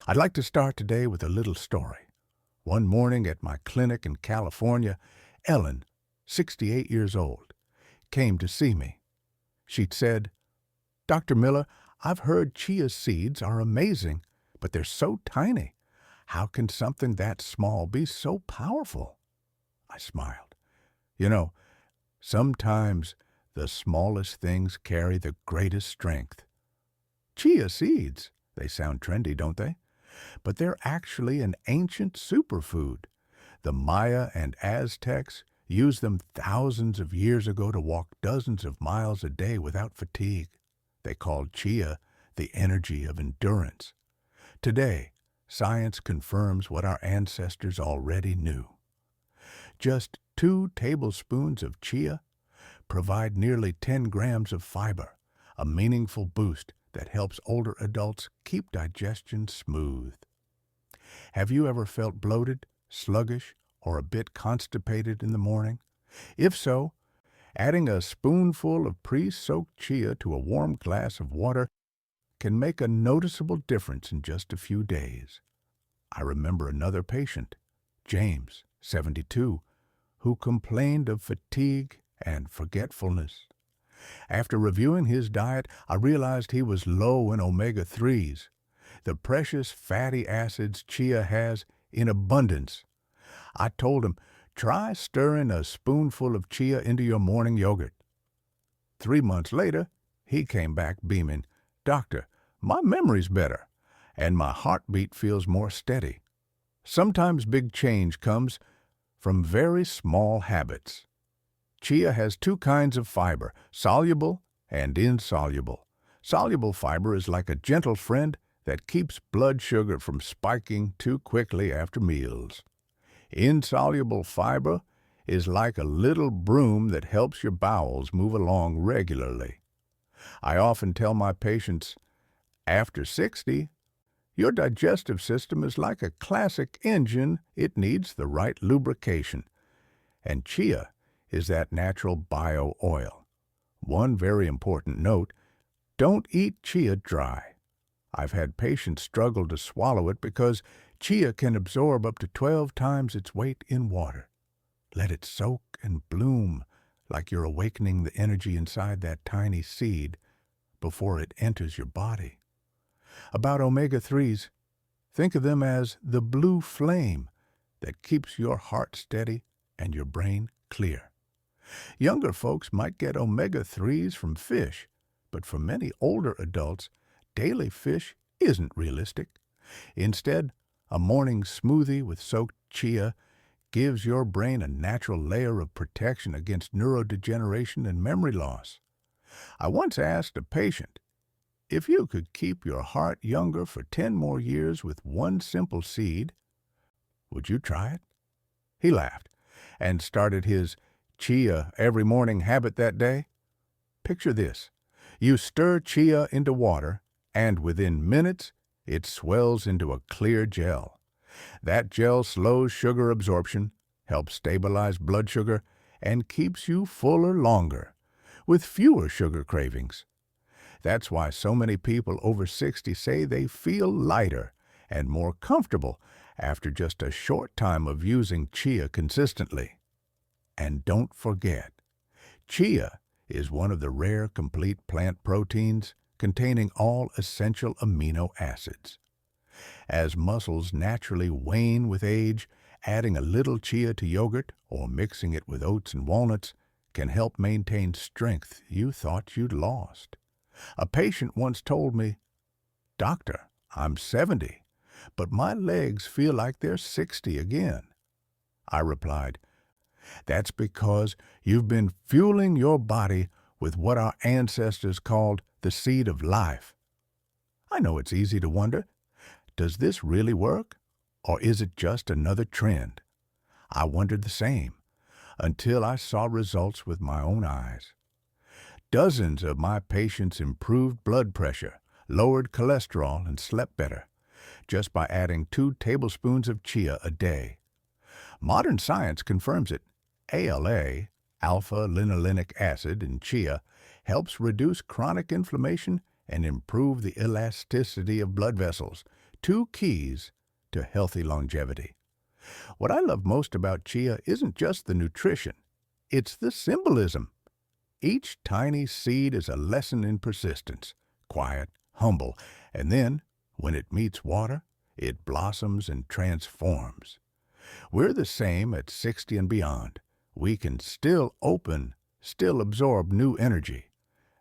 I'd like to start today with a little story. One morning at my clinic in California, Ellen, 68 years old, came to see me. She'd said, "Dr. Miller, I've heard chia seeds are amazing, but they're so tiny. How can something that small be so powerful?" I smiled. You know, sometimes the smallest things carry the greatest strength. Chia seeds, they sound trendy, don't they? But they're actually an ancient superfood. The Maya and Aztecs used them thousands of years ago to walk dozens of miles a day without fatigue. They called chia the energy of endurance. Today, science confirms what our ancestors already knew. Just 2 tablespoons of chia provide nearly 10 grams of fiber, a meaningful boost that helps older adults keep digestion smooth. Have you ever felt bloated, sluggish, or a bit constipated in the morning? If so, adding a spoonful of pre-soaked chia to a warm glass of water can make a noticeable difference in just a few days. I remember another patient, James, 72, who complained of fatigue and forgetfulness. After reviewing his diet, I realized he was low in omega-3s, the precious fatty acids chia has in abundance. I told him, try stirring a spoonful of chia into your morning yogurt. 3 months later, he came back beaming, "Doctor, my memory's better, and my heartbeat feels more steady." Sometimes big change comes from very small habits. Chia has 2 kinds of fiber, soluble and insoluble. Soluble fiber is like a gentle friend that keeps blood sugar from spiking too quickly after meals. Insoluble fiber is like a little broom that helps your bowels move along regularly. I often tell my patients, after 60, your digestive system is like a classic engine. It needs the right lubrication. And chia is that natural bio-oil. One very important note, don't eat chia dry. I've had patients struggle to swallow it because chia can absorb up to 12 times its weight in water. Let it soak and bloom like you're awakening the energy inside that tiny seed before it enters your body. About omega-3s, think of them as the blue flame that keeps your heart steady and your brain clear. Younger folks might get omega-3s from fish, but for many older adults, daily fish isn't realistic. Instead, a morning smoothie with soaked chia gives your brain a natural layer of protection against neurodegeneration and memory loss. I once asked a patient, if you could keep your heart younger for 10 more years with one simple seed, would you try it? He laughed and started his chia every morning habit that day. Picture this. You stir chia into water, and within minutes, it swells into a clear gel. That gel slows sugar absorption, helps stabilize blood sugar, and keeps you fuller longer, with fewer sugar cravings. That's why so many people over 60 say they feel lighter and more comfortable after just a short time of using chia consistently. And don't forget, chia is one of the rare complete plant proteins containing all essential amino acids. As muscles naturally wane with age, adding a little chia to yogurt or mixing it with oats and walnuts can help maintain strength you thought you'd lost. A patient once told me, "Doctor, I'm 70, but my legs feel like they're 60 again." I replied, "That's because you've been fueling your body with what our ancestors called the seed of life." I know it's easy to wonder, does this really work? Or is it just another trend? I wondered the same, until I saw results with my own eyes. Dozens of my patients improved blood pressure, lowered cholesterol, and slept better, just by adding 2 tablespoons of chia a day. Modern science confirms it. ALA, alpha-linolenic acid in chia, helps reduce chronic inflammation and improve the elasticity of blood vessels, 2 keys to healthy longevity. What I love most about chia isn't just the nutrition, it's the symbolism. Each tiny seed is a lesson in persistence, quiet, humble, and then, when it meets water, it blossoms and transforms. We're the same at 60 and beyond. We can still absorb new energy,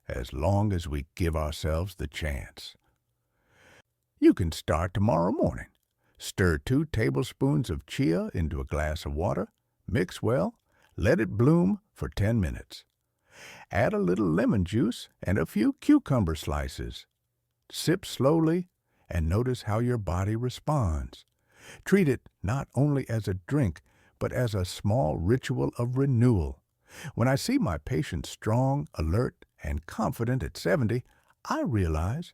as long as we give ourselves the chance. You can start tomorrow morning. Stir 2 tablespoons of chia into a glass of water, mix well, let it bloom for 10 minutes. Add a little lemon juice and a few cucumber slices. Sip slowly and notice how your body responds. Treat it not only as a drink, but as a small ritual of renewal. When I see my patients strong, alert, and confident at 70, I realize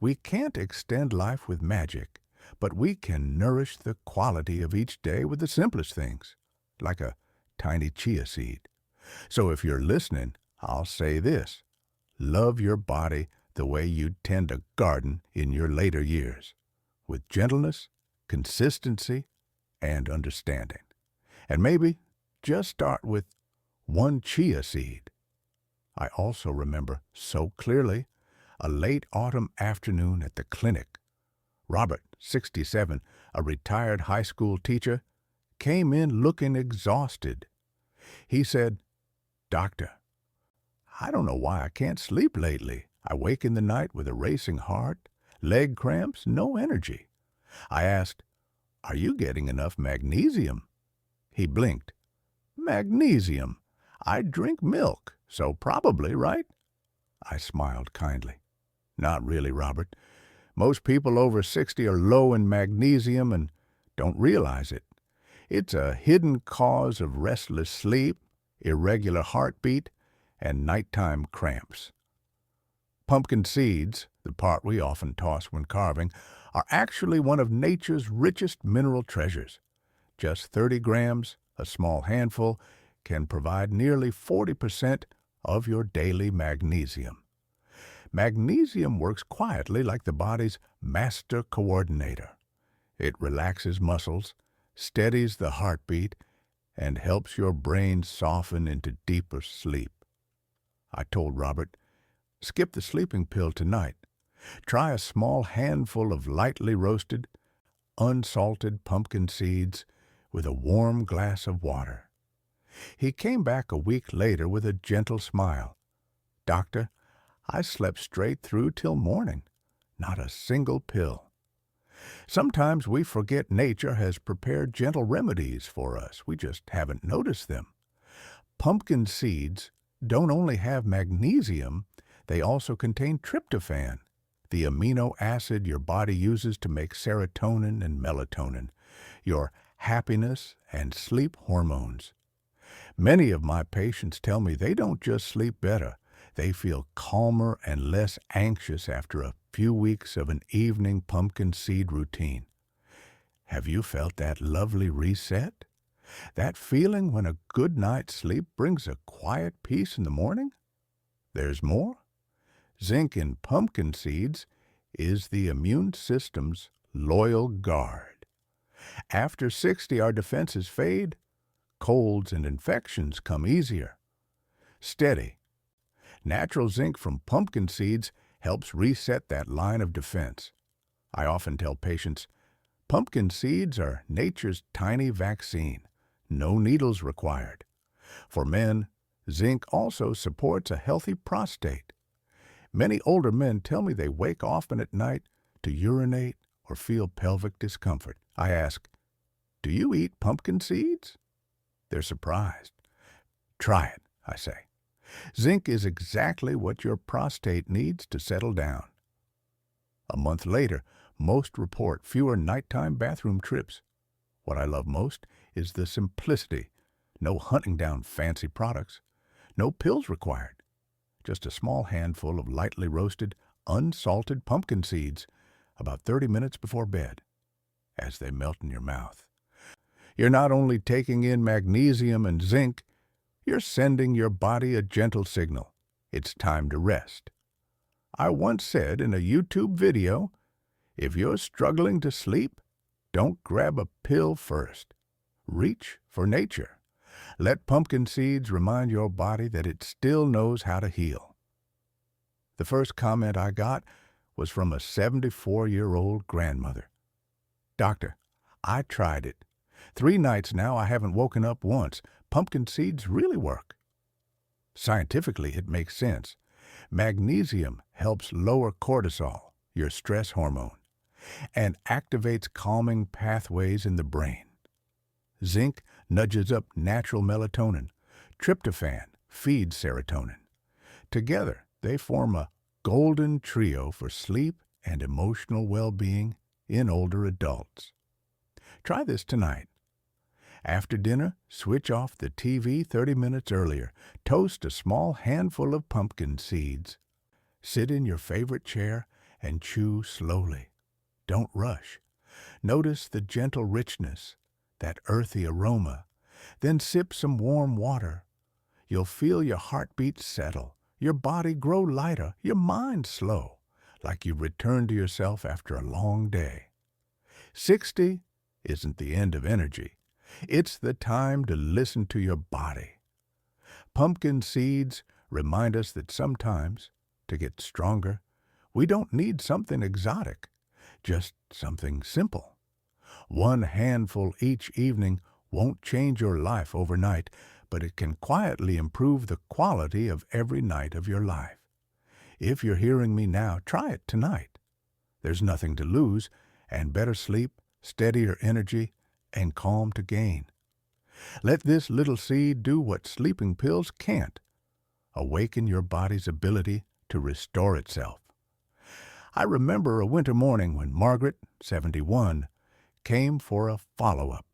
we can't extend life with magic, but we can nourish the quality of each day with the simplest things, like a tiny chia seed. So if you're listening, I'll say this: love your body the way you'd tend a garden in your later years, with gentleness, consistency, and understanding. And maybe just start with 1 chia seed. I also remember so clearly a late autumn afternoon at the clinic. Robert, 67, a retired high school teacher, came in looking exhausted. He said, "Doctor, I don't know why I can't sleep lately. I wake in the night with a racing heart, leg cramps, no energy." I asked, "Are you getting enough magnesium?" He blinked. "Magnesium? I drink milk, so probably, right?" I smiled kindly. "Not really, Robert. Most people over 60 are low in magnesium and don't realize it. It's a hidden cause of restless sleep, irregular heartbeat, and nighttime cramps. Pumpkin seeds, the part we often toss when carving, are actually one of nature's richest mineral treasures. Just 30 grams, a small handful, can provide nearly 40% of your daily magnesium. Magnesium works quietly like the body's master coordinator. It relaxes muscles, steadies the heartbeat, and helps your brain soften into deeper sleep. I told Robert, "Skip the sleeping pill tonight. Try a small handful of lightly roasted, unsalted pumpkin seeds with a warm glass of water." He came back a week later with a gentle smile. "Doctor, I slept straight through till morning. Not a single pill." Sometimes we forget nature has prepared gentle remedies for us. We just haven't noticed them. Pumpkin seeds don't only have magnesium, they also contain tryptophan, the amino acid your body uses to make serotonin and melatonin, your happiness and sleep hormones. Many of my patients tell me they don't just sleep better, they feel calmer and less anxious after a few weeks of an evening pumpkin seed routine. Have you felt that lovely reset? That feeling when a good night's sleep brings a quiet peace in the morning? There's more. Zinc in pumpkin seeds is the immune system's loyal guard. After 60, our defenses fade, colds and infections come easier. Steady. Natural zinc from pumpkin seeds helps reset that line of defense. I often tell patients, pumpkin seeds are nature's tiny vaccine. No needles required. For men, zinc also supports a healthy prostate. Many older men tell me they wake often at night to urinate or feel pelvic discomfort. I ask, "Do you eat pumpkin seeds?" They're surprised. "Try it," I say. Zinc is exactly what your prostate needs to settle down. A month later, most report fewer nighttime bathroom trips. What I love most is the simplicity. No hunting down fancy products. No pills required. Just a small handful of lightly roasted, unsalted pumpkin seeds about 30 minutes before bed as they melt in your mouth. You're not only taking in magnesium and zinc, you're sending your body a gentle signal. It's time to rest. I once said in a YouTube video, If you're struggling to sleep, don't grab a pill first. Reach for nature. Let pumpkin seeds remind your body that it still knows how to heal. The first comment I got was from a 74-year-old grandmother. Doctor, I tried it. 3 nights now I haven't woken up once. Pumpkin seeds really work. Scientifically, it makes sense. Magnesium helps lower cortisol, your stress hormone, and activates calming pathways in the brain. Zinc nudges up natural melatonin. Tryptophan feeds serotonin. Together, they form a golden trio for sleep and emotional well-being in older adults. Try this tonight. After dinner, switch off the TV 30 minutes earlier. Toast a small handful of pumpkin seeds. Sit in your favorite chair and chew slowly. Don't rush. Notice the gentle richness, that earthy aroma. Then sip some warm water. You'll feel your heartbeat settle, your body grow lighter, your mind slow, like you return to yourself after a long day. 60 isn't the end of energy. It's the time to listen to your body. Pumpkin seeds remind us that sometimes, to get stronger, we don't need something exotic, just something simple. 1 handful each evening won't change your life overnight, but it can quietly improve the quality of every night of your life. If you're hearing me now, try it tonight. There's nothing to lose, and better sleep, steadier energy, and calm to gain. Let this little seed do what sleeping pills can't. Awaken your body's ability to restore itself. I remember a winter morning when Margaret, 71, came for a follow-up.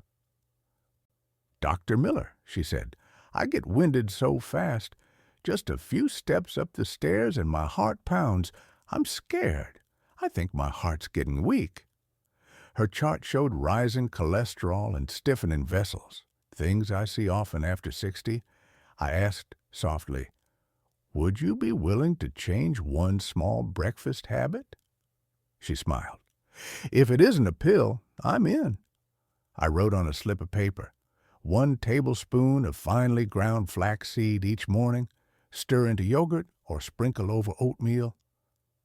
"Dr. Miller," she said, "I get winded so fast. Just a few steps up the stairs and my heart pounds. I'm scared. I think my heart's getting weak." Her chart showed rising cholesterol and stiffening vessels, things I see often after 60. I asked softly, "Would you be willing to change one small breakfast habit?" She smiled. "If it isn't a pill, I'm in." I wrote on a slip of paper, 1 tablespoon of finely ground flaxseed each morning, stir into yogurt or sprinkle over oatmeal.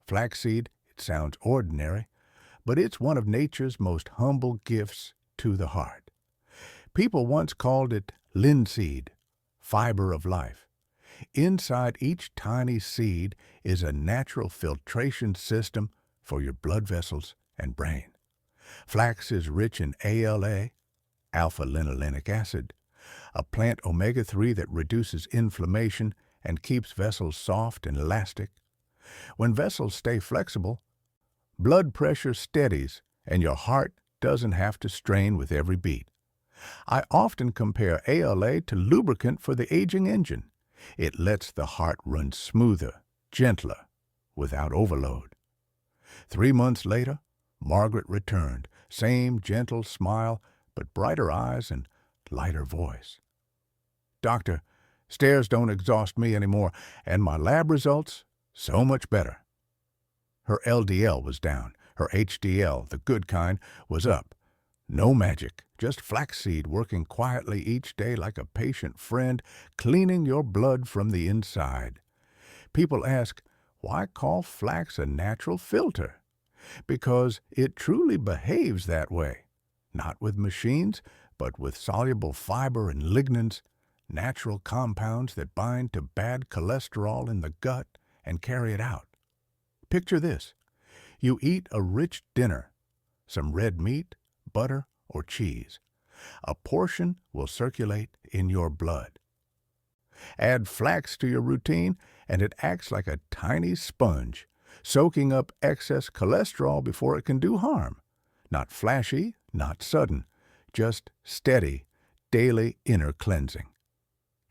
Flaxseed, it sounds ordinary, but it's one of nature's most humble gifts to the heart. People once called it linseed, fiber of life. Inside each tiny seed is a natural filtration system for your blood vessels and brain. Flax is rich in ALA, alpha-linolenic acid, a plant omega-3 that reduces inflammation and keeps vessels soft and elastic. When vessels stay flexible, blood pressure steadies and your heart doesn't have to strain with every beat. I often compare ALA to lubricant for the aging engine. It lets the heart run smoother, gentler, without overload. 3 months later, Margaret returned, same gentle smile, but brighter eyes and lighter voice. "Doctor, stairs don't exhaust me anymore, and my lab results, so much better." Her LDL was down. Her HDL, the good kind, was up. No magic, just flaxseed working quietly each day like a patient friend, cleaning your blood from the inside. People ask, why call flax a natural filter? Because it truly behaves that way. Not with machines, but with soluble fiber and lignans, natural compounds that bind to bad cholesterol in the gut and carry it out. Picture this. You eat a rich dinner, some red meat, butter, or cheese. A portion will circulate in your blood. Add flax to your routine, and it acts like a tiny sponge, soaking up excess cholesterol before it can do harm. Not flashy, not sudden, just steady, daily inner cleansing.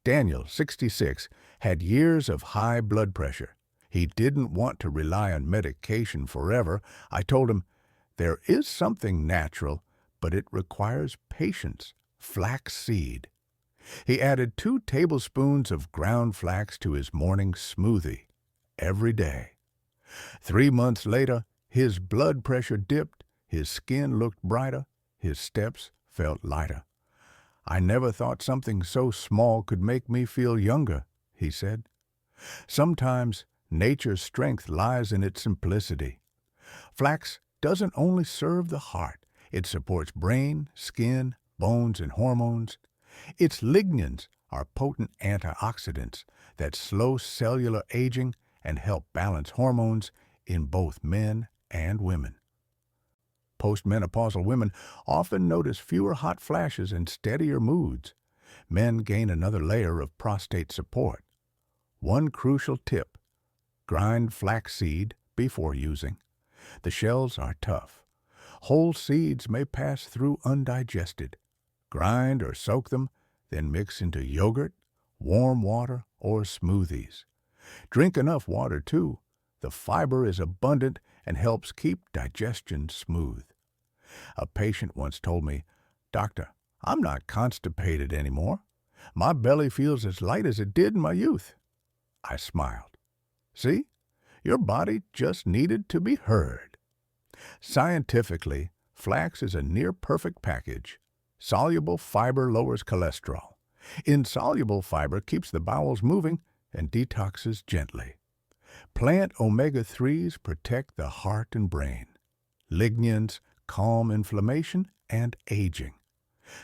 Daniel, 66, had years of high blood pressure. He didn't want to rely on medication forever. I told him, there is something natural, but it requires patience, flax seed. He added 2 tablespoons of ground flax to his morning smoothie every day. 3 months later, His blood pressure dipped, his skin looked brighter, his steps felt lighter. "I never thought something so small could make me feel younger," he said. Sometimes nature's strength lies in its simplicity. Flax doesn't only serve the heart, it supports brain, skin, bones, and hormones. Its lignans are potent antioxidants that slow cellular aging and help balance hormones in both men and women. Postmenopausal women often notice fewer hot flashes and steadier moods. Men gain another layer of prostate support. One crucial tip: grind flaxseed before using. The shells are tough. Whole seeds may pass through undigested. Grind or soak them, then mix into yogurt, warm water, or smoothies. Drink enough water, too. The fiber is abundant and helps keep digestion smooth. A patient once told me, "Doctor, I'm not constipated anymore. My belly feels as light as it did in my youth." I smiled. See? Your body just needed to be heard. Scientifically, flax is a near-perfect package. Soluble fiber lowers cholesterol. Insoluble fiber keeps the bowels moving and detoxes gently. Plant omega-3s protect the heart and brain. Lignans calm inflammation and aging.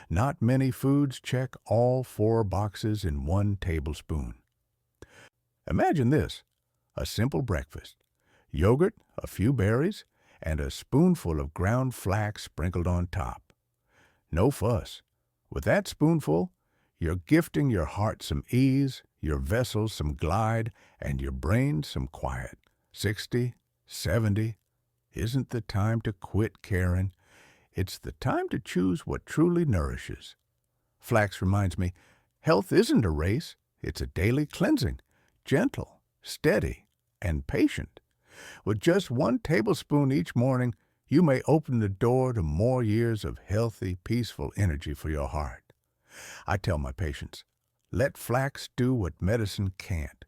Not many foods check all 4 boxes in 1 tablespoon. Imagine this: a simple breakfast. Yogurt, a few berries, and a spoonful of ground flax sprinkled on top. No fuss. With that spoonful, you're gifting your heart some ease, your vessels some glide, and your brain some quiet. 60, 70. Isn't the time to quit caring. It's the time to choose what truly nourishes. Flax reminds me, health isn't a race. It's a daily cleansing. Gentle, steady, and patient. With just 1 tablespoon each morning, you may open the door to more years of healthy, peaceful energy for your heart. I tell my patients, let flax do what medicine can't.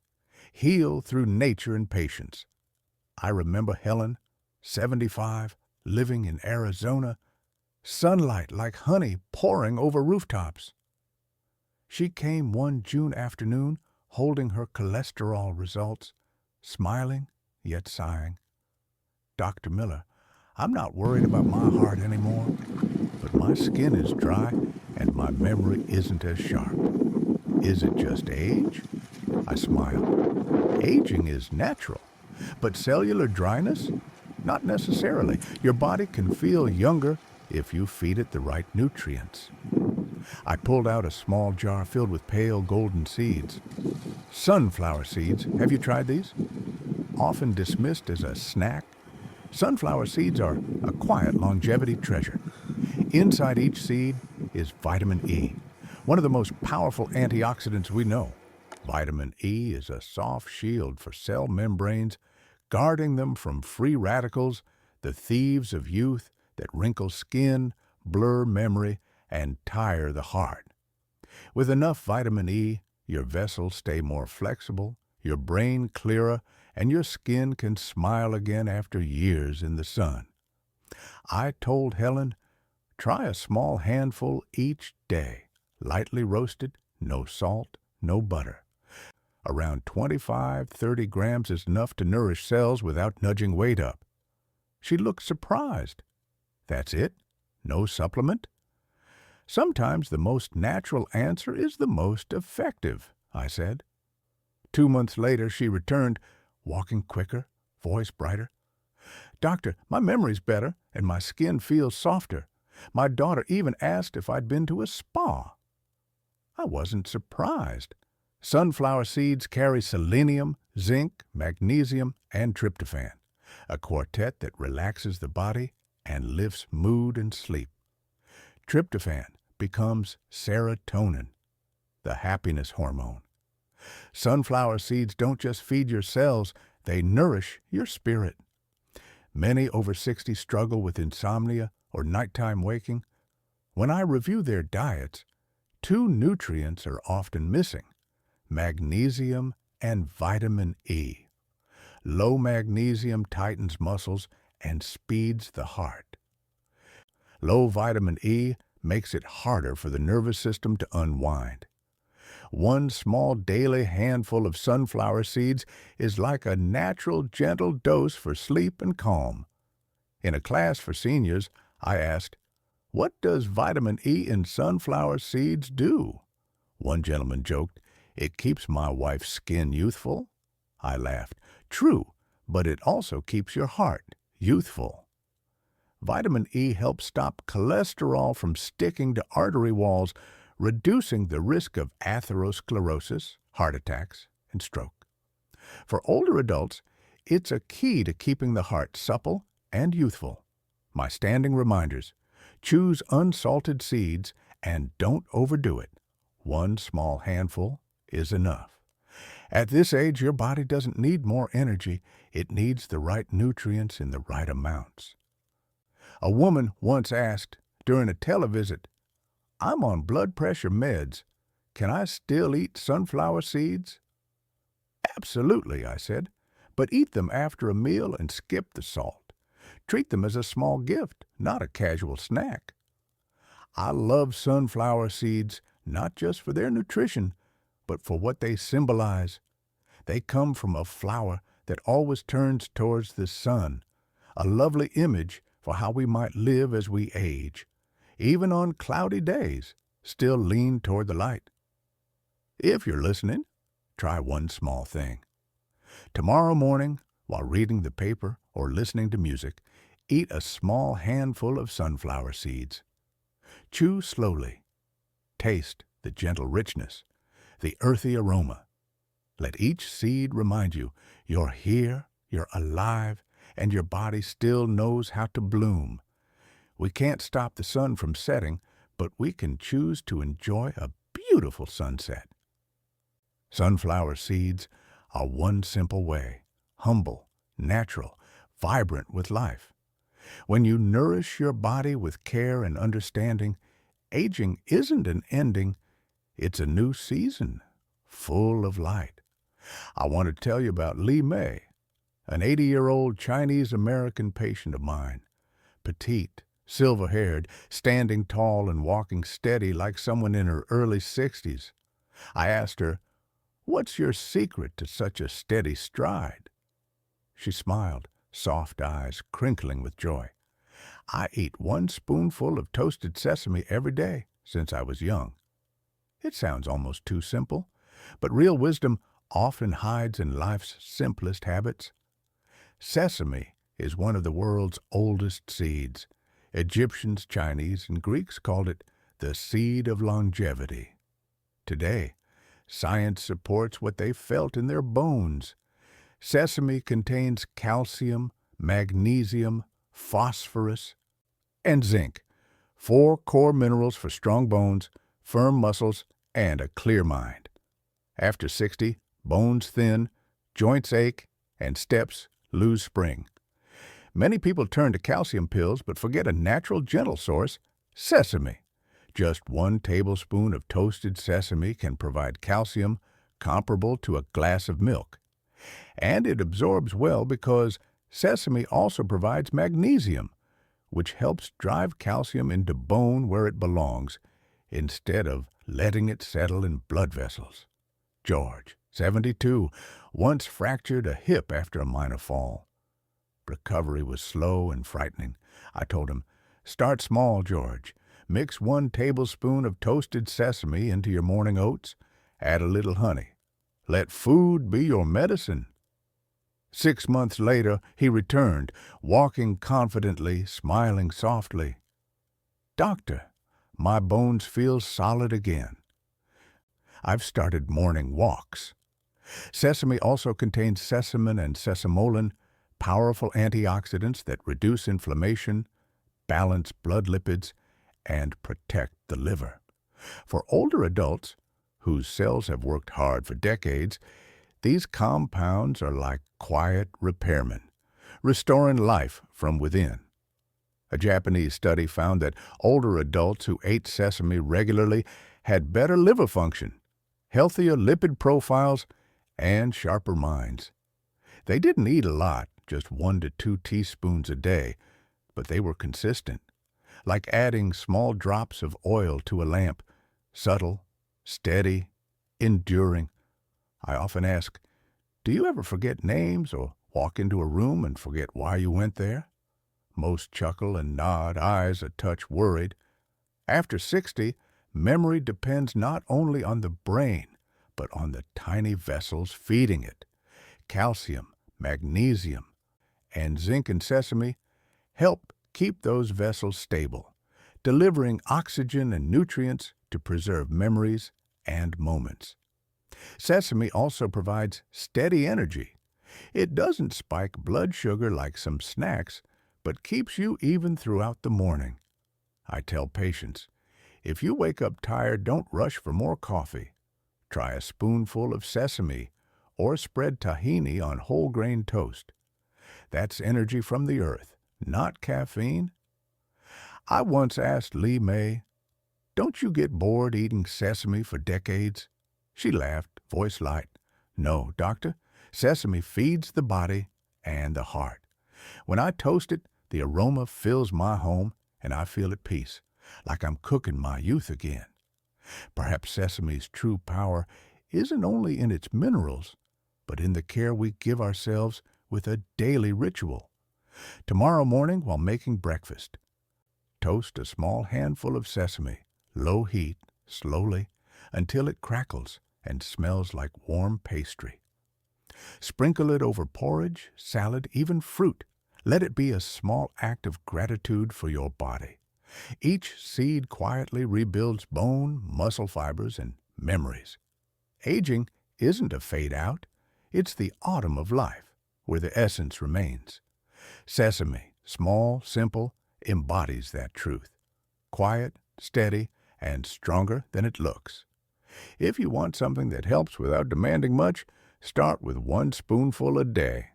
Heal through nature and patience. I remember Helen, 75, living in Arizona, sunlight like honey pouring over rooftops. She came one June afternoon holding her cholesterol results, smiling yet sighing. "Dr. Miller, I'm not worried about my heart anymore, but my skin is dry and my memory isn't as sharp. Is it just age?" I smiled. "Aging is natural, but cellular dryness? Not necessarily. Your body can feel younger if you feed it the right nutrients." I pulled out a small jar filled with pale golden seeds. Sunflower seeds. Have you tried these? Often dismissed as a snack, sunflower seeds are a quiet longevity treasure. Inside each seed is vitamin E, one of the most powerful antioxidants we know. Vitamin E is a soft shield for cell membranes, guarding them from free radicals, the thieves of youth that wrinkle skin, blur memory, and tire the heart. With enough vitamin E, your vessels stay more flexible, your brain clearer, and your skin can smile again after years in the sun. I told Helen, try a small handful each day, lightly roasted, no salt, no butter. Around 25-30 grams is enough to nourish cells without nudging weight up. She looked surprised. That's it? No supplement? Sometimes the most natural answer is the most effective, I said. 2 months later, she returned, walking quicker, voice brighter. "Doctor, my memory's better and my skin feels softer. My daughter even asked if I'd been to a spa." I wasn't surprised. Sunflower seeds carry selenium, zinc, magnesium, and tryptophan, a quartet that relaxes the body and lifts mood and sleep. Tryptophan becomes serotonin, the happiness hormone. Sunflower seeds don't just feed your cells, they nourish your spirit. Many over 60 struggle with insomnia or nighttime waking. When I review their diets, 2 nutrients are often missing: magnesium and vitamin E. Low magnesium tightens muscles and speeds the heart. Low vitamin E makes it harder for the nervous system to unwind. One small daily handful of sunflower seeds is like a natural, gentle dose for sleep and calm. In a class for seniors, I asked, "What does vitamin E in sunflower seeds do?" One gentleman joked, "It keeps my wife's skin youthful." I laughed. "True, but it also keeps your heart youthful." Vitamin E helps stop cholesterol from sticking to artery walls, reducing the risk of atherosclerosis, heart attacks, and stroke. For older adults, it's a key to keeping the heart supple and youthful. My standing reminders: choose unsalted seeds and don't overdo it. One small handful is enough. At this age, your body doesn't need more energy. It needs the right nutrients in the right amounts. A woman once asked during a televisit, "I'm on blood pressure meds. Can I still eat sunflower seeds?" "Absolutely," I said, "but eat them after a meal and skip the salt. Treat them as a small gift, not a casual snack." I love sunflower seeds not just for their nutrition, but for what they symbolize. They come from a flower that always turns towards the sun, a lovely image for how we might live as we age. Even on cloudy days, still lean toward the light. If you're listening, try one small thing. Tomorrow morning, while reading the paper or listening to music, eat a small handful of sunflower seeds. Chew slowly. Taste the gentle richness, the earthy aroma. Let each seed remind you you're here, you're alive, and your body still knows how to bloom. We can't stop the sun from setting, but we can choose to enjoy a beautiful sunset. Sunflower seeds are one simple way, humble, natural, vibrant with life. When you nourish your body with care and understanding, aging isn't an ending, it's a new season, full of light. I want to tell you about Li Mei, an 80-year-old Chinese-American patient of mine, petite, silver-haired, standing tall and walking steady like someone in her early 60s. I asked her, "What's your secret to such a steady stride?" She smiled, soft eyes crinkling with joy. "I eat one spoonful of toasted sesame every day since I was young." It sounds almost too simple, but real wisdom often hides in life's simplest habits. Sesame is one of the world's oldest seeds. Egyptians, Chinese, and Greeks called it the seed of longevity. Today, science supports what they felt in their bones. Sesame contains calcium, magnesium, phosphorus, and zinc, 4 core minerals for strong bones, firm muscles, and a clear mind. After 60, bones thin, joints ache, and steps lose spring. Many people turn to calcium pills but forget a natural, gentle source, sesame. Just 1 tablespoon of toasted sesame can provide calcium comparable to a glass of milk. And it absorbs well because sesame also provides magnesium, which helps drive calcium into bone where it belongs, instead of letting it settle in blood vessels. George, 72, once fractured a hip after a minor fall. Recovery was slow and frightening. I told him, "Start small, George. Mix 1 tablespoon of toasted sesame into your morning oats. Add a little honey. Let food be your medicine." 6 months later, he returned, walking confidently, smiling softly. "Doctor, my bones feel solid again." I've started morning walks. Sesame also contains sesamin and sesamolin, powerful antioxidants that reduce inflammation, balance blood lipids, and protect the liver. For older adults, whose cells have worked hard for decades, these compounds are like quiet repairmen, restoring life from within. A Japanese study found that older adults who ate sesame regularly had better liver function, healthier lipid profiles, and sharper minds. They didn't eat a lot, just 1 to 2 teaspoons a day, but they were consistent, like adding small drops of oil to a lamp, subtle, steady, enduring. I often ask, do you ever forget names or walk into a room and forget why you went there? Most chuckle and nod, eyes a touch worried. After 60, memory depends not only on the brain, but on the tiny vessels feeding it. Calcium, magnesium, and zinc and sesame help keep those vessels stable, delivering oxygen and nutrients to preserve memories and moments. Sesame also provides steady energy. It doesn't spike blood sugar like some snacks, but keeps you even throughout the morning. I tell patients, if you wake up tired, don't rush for more coffee. Try a spoonful of sesame or spread tahini on whole grain toast. That's energy from the earth, not caffeine. I once asked Lee May, don't you get bored eating sesame for decades? She laughed, voice light. No, doctor, sesame feeds the body and the heart. When I toast it, the aroma fills my home and I feel at peace, like I'm cooking my youth again. Perhaps sesame's true power isn't only in its minerals, but in the care we give ourselves with a daily ritual. Tomorrow morning, while making breakfast, toast a small handful of sesame, low heat, slowly, until it crackles and smells like warm pastry. Sprinkle it over porridge, salad, even fruit. Let it be a small act of gratitude for your body. Each seed quietly rebuilds bone, muscle fibers, and memories. Aging isn't a fade out. It's the autumn of life, where the essence remains. Sesame, small, simple, embodies that truth. Quiet, steady, and stronger than it looks. If you want something that helps without demanding much, start with 1 spoonful a day,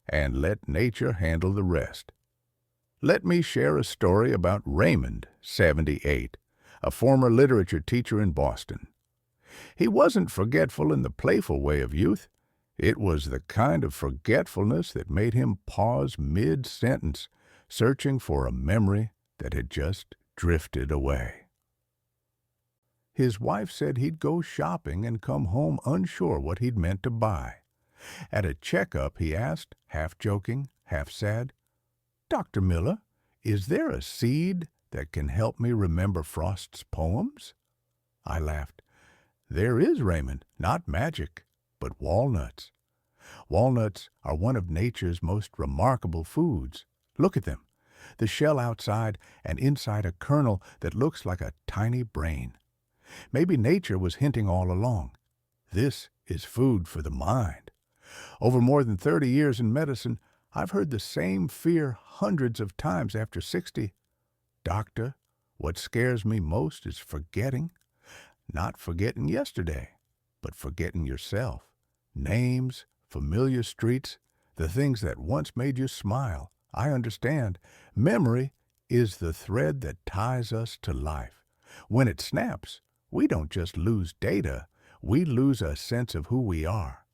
and let nature handle the rest. Let me share a story about Raymond, 78, a former literature teacher in Boston. He wasn't forgetful in the playful way of youth. It was the kind of forgetfulness that made him pause mid-sentence, searching for a memory that had just drifted away. His wife said he'd go shopping and come home unsure what he'd meant to buy. At a checkup, he asked, half joking, half sad, Dr. Miller, is there a seed that can help me remember Frost's poems? I laughed. There is, Raymond, not magic, but walnuts. Walnuts are one of nature's most remarkable foods. Look at them, the shell outside and inside a kernel that looks like a tiny brain. Maybe nature was hinting all along. This is food for the mind. Over more than 30 years in medicine, I've heard the same fear hundreds of times after 60. Doctor, what scares me most is forgetting. Not forgetting yesterday, but forgetting yourself. Names, familiar streets, the things that once made you smile. I understand. Memory is the thread that ties us to life. When it snaps, we don't just lose data, we lose a sense of who we are.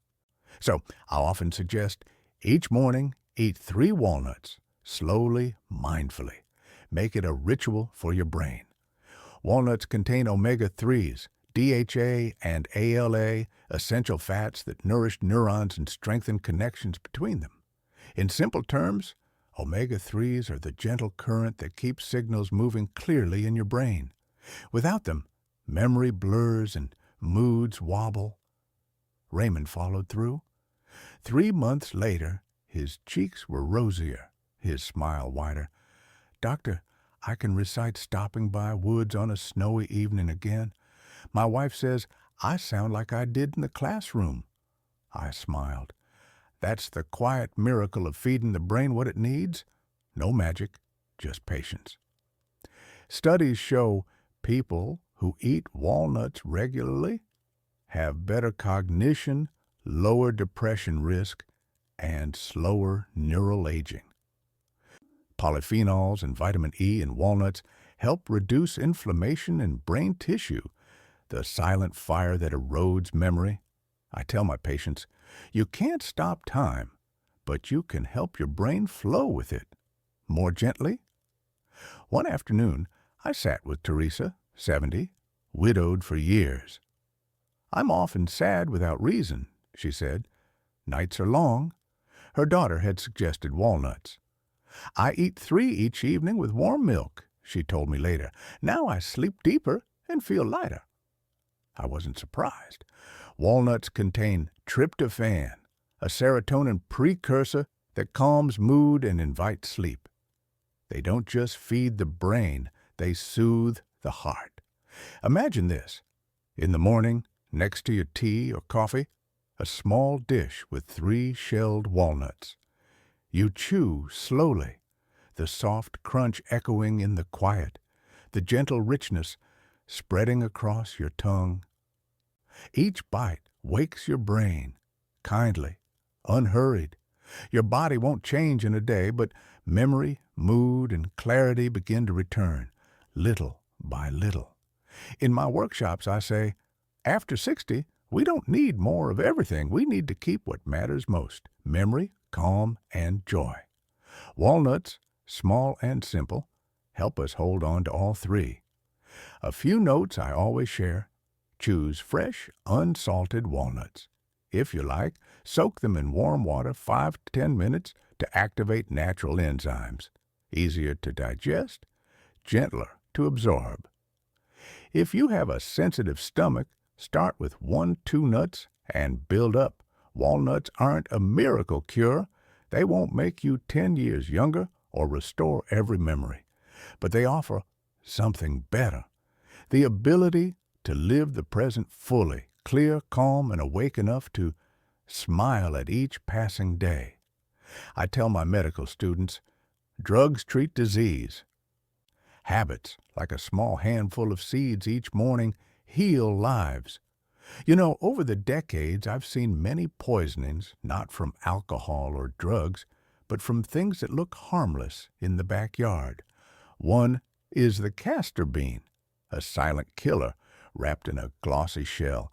So I often suggest each morning eat 3 walnuts, slowly, mindfully. Make it a ritual for your brain. Walnuts contain omega-3s, DHA and ALA, essential fats that nourish neurons and strengthen connections between them. In simple terms, omega-3s are the gentle current that keeps signals moving clearly in your brain. Without them, memory blurs and moods wobble. Raymond followed through. 3 months later, his cheeks were rosier, his smile wider. Doctor, I can recite Stopping by Woods on a Snowy Evening again. My wife says I sound like I did in the classroom. I smiled. That's the quiet miracle of feeding the brain what it needs. No magic, just patience. Studies show people who eat walnuts regularly have better cognition, lower depression risk, and slower neural aging. Polyphenols and vitamin E in walnuts help reduce inflammation in brain tissue, the silent fire that erodes memory. I tell my patients, you can't stop time, but you can help your brain flow with it more gently. One afternoon, I sat with Teresa, 70, widowed for years. "I'm often sad without reason," she said. "Nights are long." Her daughter had suggested walnuts. "I eat 3 each evening with warm milk," she told me later. "Now I sleep deeper and feel lighter." I wasn't surprised. Walnuts contain tryptophan, a serotonin precursor that calms mood and invites sleep. They don't just feed the brain, they soothe the heart. Imagine this. In the morning, next to your tea or coffee, a small dish with 3 shelled walnuts. You chew slowly, the soft crunch echoing in the quiet, the gentle richness spreading across your tongue. Each bite wakes your brain, kindly, unhurried. Your body won't change in a day, but memory, mood, and clarity begin to return, little by little. In my workshops, I say, after 60, we don't need more of everything. We need to keep what matters most: memory, calm, and joy. Walnuts, small and simple, help us hold on to all 3. A few notes I always share. Choose fresh, unsalted walnuts. If you like, soak them in warm water 5 to 10 minutes to activate natural enzymes. Easier to digest, gentler to absorb. If you have a sensitive stomach, start with 1-2 nuts and build up. Walnuts aren't a miracle cure. They won't make you 10 years younger or restore every memory. But they offer something better: the ability to live the present fully, clear, calm, and awake enough to smile at each passing day. I tell my medical students, drugs treat disease. Habits, like a small handful of seeds each morning, heal lives. You know, over the decades, I've seen many poisonings, not from alcohol or drugs, but from things that look harmless in the backyard. One is the castor bean, a silent killer wrapped in a glossy shell.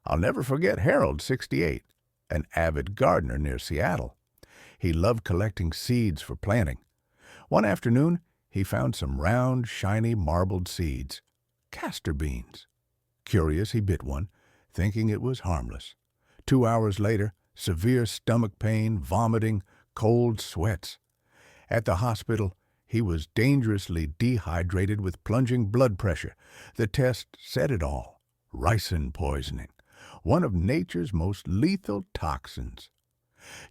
I'll never forget Harold, 68, an avid gardener near Seattle. He loved collecting seeds for planting. One afternoon, he found some round, shiny, marbled seeds, castor beans. Curious, he bit one, thinking it was harmless. 2 hours later, severe stomach pain, vomiting, cold sweats. At the hospital, he was dangerously dehydrated with plunging blood pressure. The test said it all: ricin poisoning, one of nature's most lethal toxins.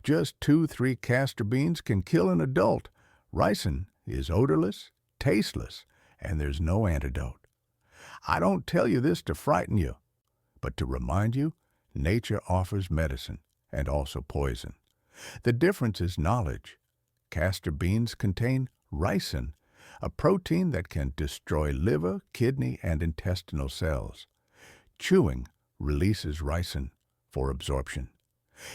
Just 2-3 castor beans can kill an adult. Ricin is odorless, tasteless, and there's no antidote. I don't tell you this to frighten you, but to remind you, nature offers medicine and also poison. The difference is knowledge. Castor beans contain ricin, a protein that can destroy liver, kidney, and intestinal cells. Chewing releases ricin for absorption.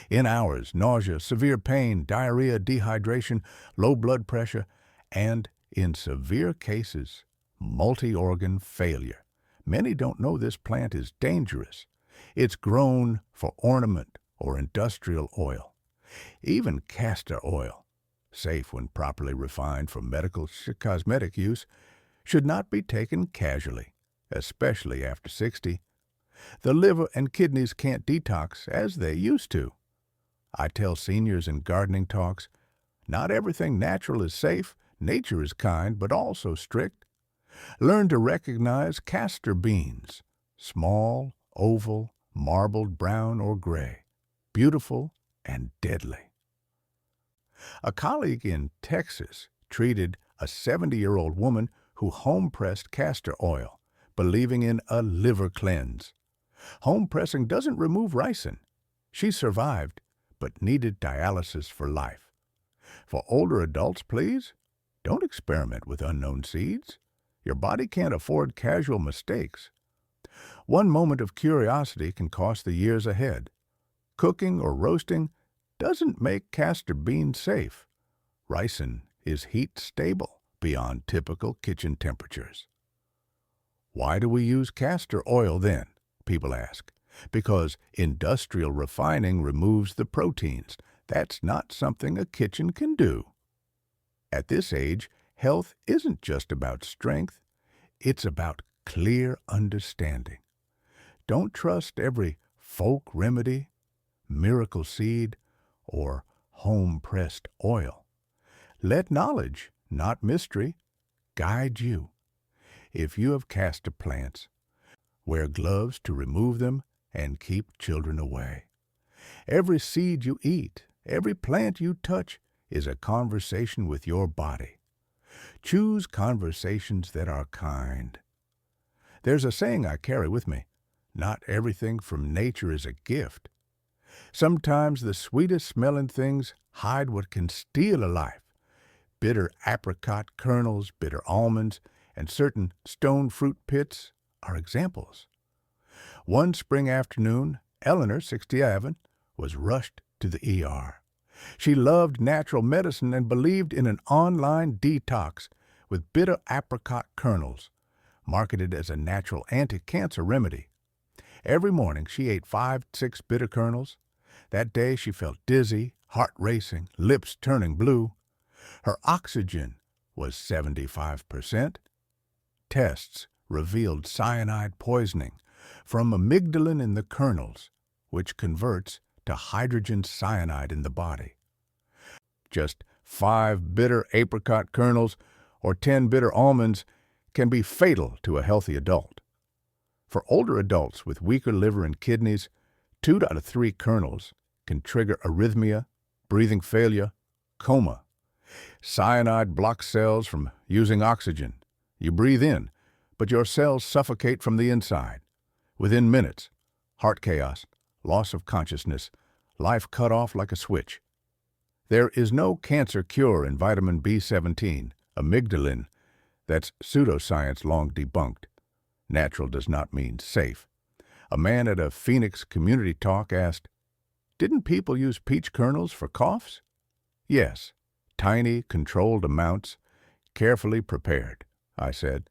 In hours, nausea, severe pain, diarrhea, dehydration, low blood pressure, and, in severe cases, multi-organ failure. Many don't know this plant is dangerous. It's grown for ornament or industrial oil. Even castor oil, safe when properly refined for medical cosmetic use, should not be taken casually, especially after 60. The liver and kidneys can't detox as they used to. I tell seniors in gardening talks, not everything natural is safe. Nature is kind, but also strict. Learn to recognize castor beans, small, oval, marbled brown or gray, beautiful and deadly. A colleague in Texas treated a 70-year-old woman who home-pressed castor oil, believing in a liver cleanse. Home pressing doesn't remove ricin. She survived, but needed dialysis for life. For older adults, please, don't experiment with unknown seeds. Your body can't afford casual mistakes. One moment of curiosity can cost the years ahead. Cooking or roasting doesn't make castor beans safe. Ricin is heat stable beyond typical kitchen temperatures. Why do we use castor oil then? People ask. Because industrial refining removes the proteins, That's not something a kitchen can do. At this age, health isn't just about strength, it's about clear understanding. Don't trust every folk remedy, miracle seed, or home-pressed oil. Let knowledge, not mystery, guide you. If you have castor plants, wear gloves to remove them and keep children away. Every seed you eat, every plant you touch is a conversation with your body. Choose conversations that are kind. There's a saying I carry with me, not everything from nature is a gift. Sometimes the sweetest smelling things hide what can steal a life. Bitter apricot kernels, bitter almonds, and certain stone fruit pits are examples. One spring afternoon, Eleanor, 67, was rushed to the ER. She loved natural medicine and believed in an online detox with bitter apricot kernels, marketed as a natural anti-cancer remedy. Every morning she ate 5-6 bitter kernels. That day she felt dizzy, heart racing, lips turning blue. Her oxygen was 75%. Tests revealed cyanide poisoning from amygdalin in the kernels, which converts to hydrogen cyanide in the body. Just 5 bitter apricot kernels or 10 bitter almonds can be fatal to a healthy adult. For older adults with weaker liver and kidneys, 2 out of 3 kernels can trigger arrhythmia, breathing failure, coma. Cyanide blocks cells from using oxygen. You breathe in, but your cells suffocate from the inside. Within minutes, heart chaos, loss of consciousness, life cut off like a switch. There is no cancer cure in vitamin B17, amygdalin. That's pseudoscience long debunked. Natural does not mean safe. A man at a Phoenix community talk asked, "Didn't people use peach kernels for coughs?" "Yes, tiny, controlled amounts, carefully prepared," I said.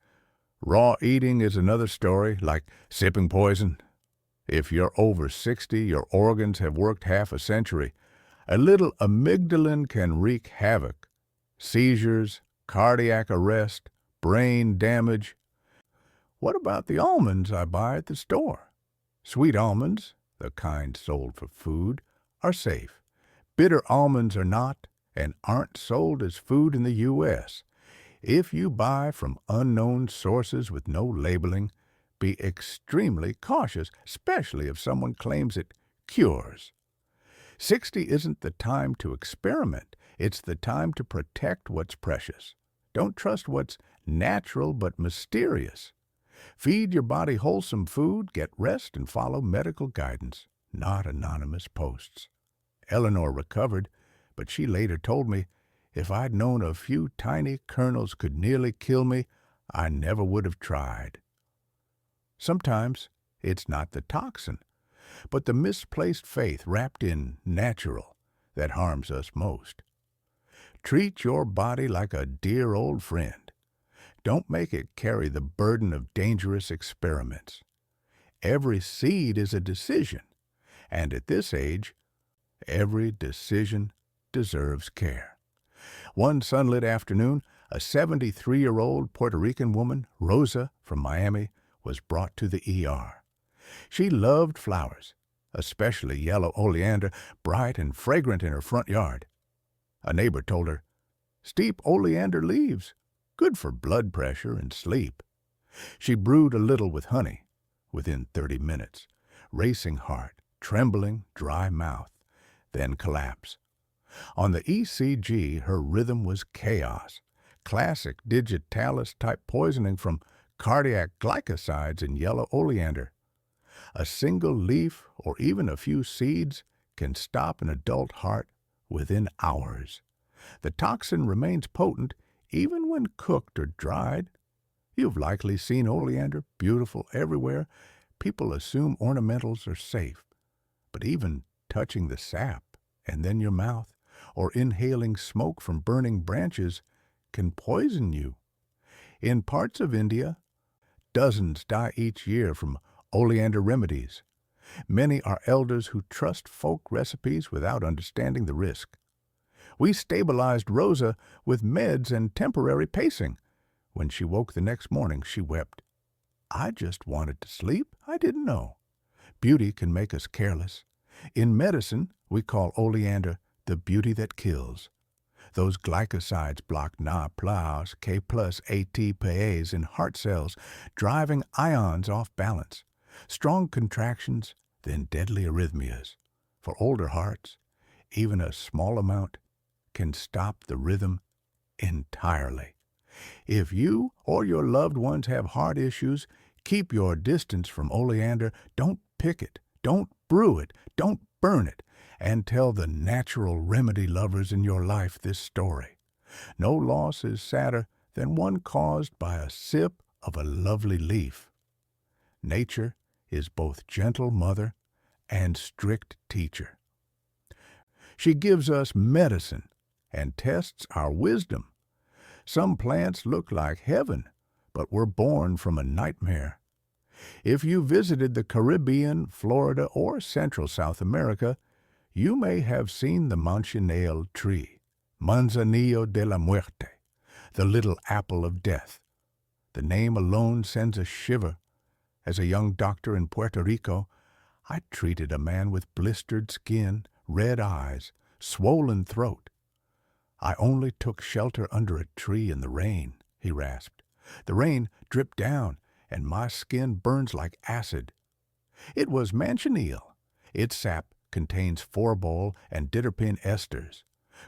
"Raw eating is another story, like sipping poison. If you're over 60, your organs have worked half a century. A little amygdalin can wreak havoc. Seizures, cardiac arrest, brain damage. What about the almonds I buy at the store? Sweet almonds, the kind sold for food, are safe. Bitter almonds are not and aren't sold as food in the U.S. If you buy from unknown sources with no labeling, be extremely cautious, especially if someone claims it cures. 60 isn't the time to experiment. It's the time to protect what's precious. Don't trust what's natural but mysterious. Feed your body wholesome food, get rest, and follow medical guidance, not anonymous posts. Eleanor recovered, but she later told me, if I'd known a few tiny kernels could nearly kill me, I never would have tried. Sometimes it's not the toxin, but the misplaced faith wrapped in natural that harms us most. Treat your body like a dear old friend. Don't make it carry the burden of dangerous experiments. Every seed is a decision, and at this age, every decision deserves care. One sunlit afternoon, a 73-year-old Puerto Rican woman, Rosa, from Miami, was brought to the ER. She loved flowers, especially yellow oleander, bright and fragrant in her front yard. A neighbor told her, "Steep oleander leaves, good for blood pressure and sleep." She brewed a little with honey. Within 30 minutes, racing heart, trembling, dry mouth, then collapse. On the ECG, her rhythm was chaos, classic digitalis-type poisoning from cardiac glycosides in yellow oleander. A single leaf or even a few seeds can stop an adult heart within hours. The toxin remains potent even when cooked or dried. You've likely seen oleander, beautiful everywhere. People assume ornamentals are safe, but even touching the sap and then your mouth, or inhaling smoke from burning branches can poison you. In parts of India, dozens die each year from oleander remedies. Many are elders who trust folk recipes without understanding the risk. We stabilized Rosa with meds and temporary pacing. When she woke the next morning, she wept. I just wanted to sleep. I didn't know. Beauty can make us careless. In medicine, we call oleander the beauty that kills. Those glycosides block Na+, K+, ATPase in heart cells, driving ions off balance. Strong contractions, then deadly arrhythmias. For older hearts, even a small amount can stop the rhythm entirely. If you or your loved ones have heart issues, keep your distance from oleander. Don't pick it. Don't brew it. Don't burn it. And tell the natural remedy lovers in your life this story. No loss is sadder than one caused by a sip of a lovely leaf. Nature is both gentle mother and strict teacher. She gives us medicine and tests our wisdom. Some plants look like heaven, but were born from a nightmare. If you visited the Caribbean, Florida, or Central South America, you may have seen the manzanillo tree, manzanillo de la muerte, the little apple of death. The name alone sends a shiver. As a young doctor in Puerto Rico, I treated a man with blistered skin, red eyes, swollen throat. I only took shelter under a tree in the rain, he rasped. The rain dripped down, and my skin burns like acid. It was manzanillo. Its sap contains phorbol and diterpene esters,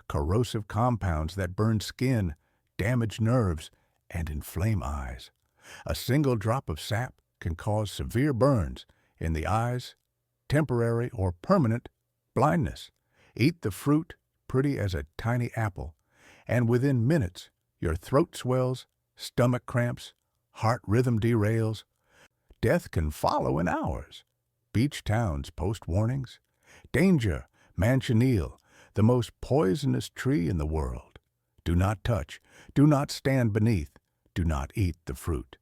corrosive compounds that burn skin, damage nerves, and inflame eyes. A single drop of sap can cause severe burns in the eyes, temporary or permanent blindness. Eat the fruit, pretty as a tiny apple, and within minutes your throat swells, stomach cramps, heart rhythm derails. Death can follow in hours. Beach towns post warnings. Danger, manzanillo, the most poisonous tree in the world. Do not touch, do not stand beneath, do not eat the fruit.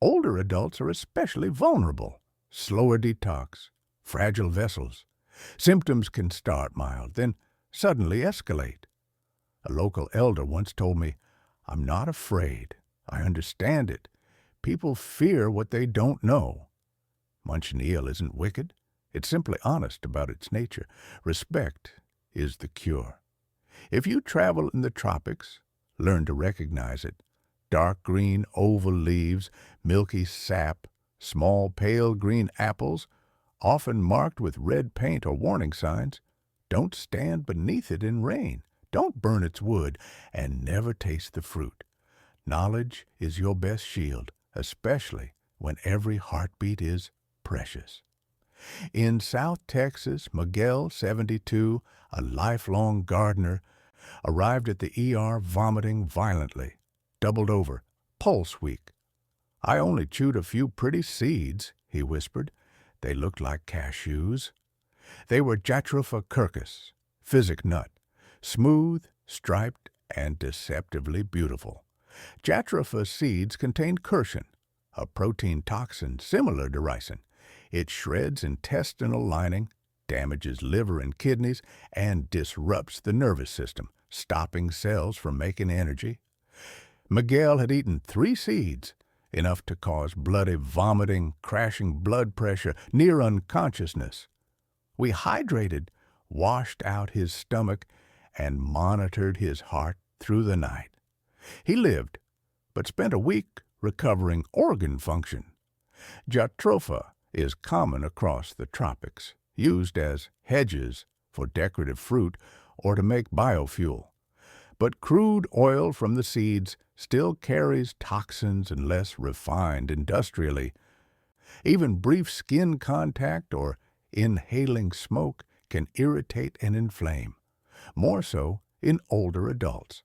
Older adults are especially vulnerable. Slower detox, fragile vessels. Symptoms can start mild, then suddenly escalate. A local elder once told me, "I'm not afraid. I understand it. People fear what they don't know." Manzanillo isn't wicked. It's simply honest about its nature. Respect is the cure. If you travel in the tropics, learn to recognize it. Dark green oval leaves, milky sap, small pale green apples, often marked with red paint or warning signs. Don't stand beneath it in rain. Don't burn its wood, and never taste the fruit. Knowledge is your best shield, especially when every heartbeat is precious. In South Texas, Miguel, 72, a lifelong gardener, arrived at the ER vomiting violently, doubled over, pulse weak. "I only chewed a few pretty seeds," he whispered. "They looked like cashews." They were Jatropha curcus, physic nut, smooth, striped, and deceptively beautiful. Jatropha seeds contain quercetin, a protein toxin similar to ricin. It shreds intestinal lining, damages liver and kidneys, and disrupts the nervous system, stopping cells from making energy. Miguel had eaten 3 seeds, enough to cause bloody vomiting, crashing blood pressure, near unconsciousness. We hydrated, washed out his stomach, and monitored his heart through the night. He lived, but spent a week recovering organ function. Jatropha is common across the tropics, used as hedges for decorative fruit or to make biofuel. But crude oil from the seeds still carries toxins unless refined industrially. Even brief skin contact or inhaling smoke can irritate and inflame, more so in older adults.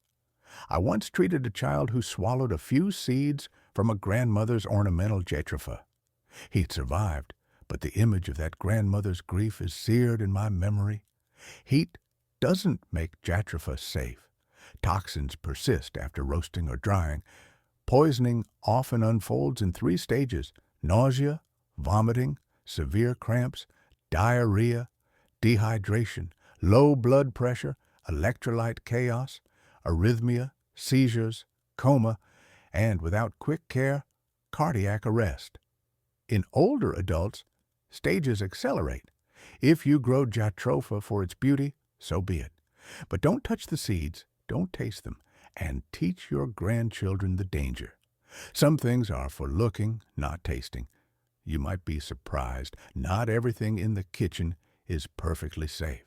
I once treated a child who swallowed a few seeds from a grandmother's ornamental jatropha. He'd survived, but the image of that grandmother's grief is seared in my memory. Heat doesn't make jatropha safe. Toxins persist after roasting or drying. Poisoning often unfolds in 3 stages: nausea, vomiting, severe cramps, diarrhea, dehydration, low blood pressure, electrolyte chaos, arrhythmia, seizures, coma, and without quick care, cardiac arrest. In older adults, stages accelerate. If you grow jatropha for its beauty, so be it. But don't touch the seeds, don't taste them, and teach your grandchildren the danger. Some things are for looking, not tasting. You might be surprised, not everything in the kitchen is perfectly safe.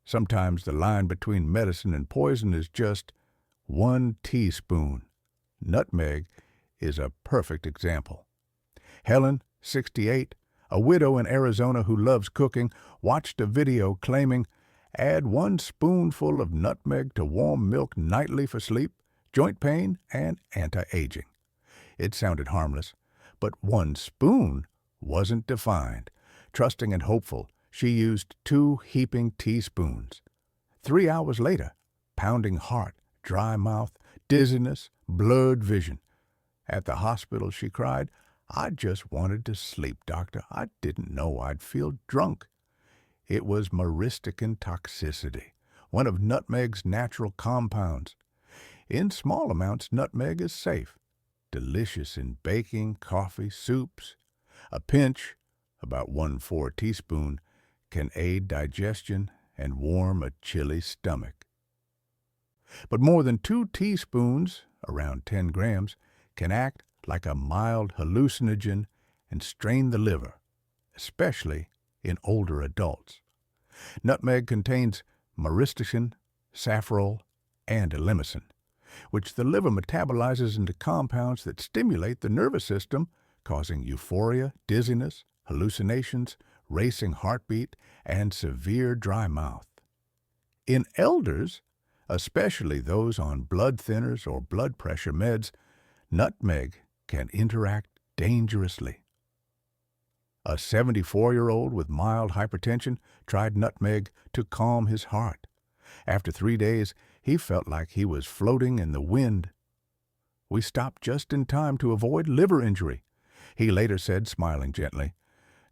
Sometimes the line between medicine and poison is just 1 teaspoon. Nutmeg is a perfect example. Helen, 68, a widow in Arizona who loves cooking, watched a video claiming, add 1 spoonful of nutmeg to warm milk nightly for sleep, joint pain, and anti-aging. It sounded harmless, but 1 spoon wasn't defined. Trusting and hopeful, she used 2 heaping teaspoons. 3 hours later, pounding heart, dry mouth, dizziness, blurred vision. At the hospital, she cried, I just wanted to sleep, doctor. I didn't know I'd feel drunk. It was myristicin toxicity, one of nutmeg's natural compounds. In small amounts, nutmeg is safe, delicious in baking, coffee, soups. A pinch, about 1/4 teaspoon, can aid digestion and warm a chilly stomach. But more than 2 teaspoons, around 10 grams, can act like a mild hallucinogen and strain the liver, especially in older adults. Nutmeg contains myristicin, safrole, and elemicin, which the liver metabolizes into compounds that stimulate the nervous system, causing euphoria, dizziness, hallucinations, racing heartbeat, and severe dry mouth. In elders, especially those on blood thinners or blood pressure meds, nutmeg can interact dangerously. A 74-year-old with mild hypertension tried nutmeg to calm his heart. After 3 days, he felt like he was floating in the wind. We stopped just in time to avoid liver injury. He later said, smiling gently,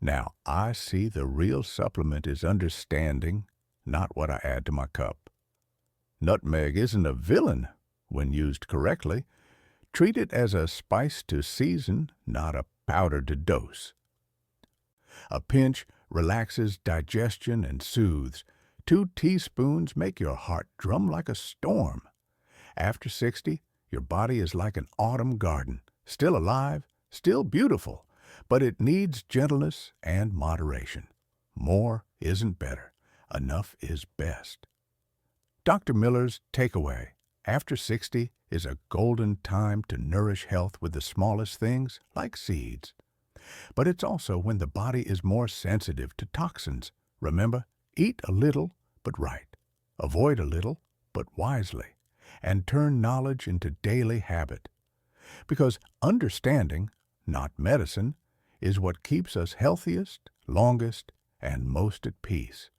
now I see the real supplement is understanding, not what I add to my cup. Nutmeg isn't a villain when used correctly. Treat it as a spice to season, not a powder to dose. A pinch relaxes digestion and soothes. 2 teaspoons make your heart drum like a storm. After 60, your body is like an autumn garden, still alive, still beautiful, but it needs gentleness and moderation. More isn't better. Enough is best. Dr. Miller's takeaway, after 60, is a golden time to nourish health with the smallest things, like seeds. But it's also when the body is more sensitive to toxins. Remember, eat a little, but right. Avoid a little, but wisely. And turn knowledge into daily habit. Because understanding, not medicine, is what keeps us healthiest, longest, and most at peace.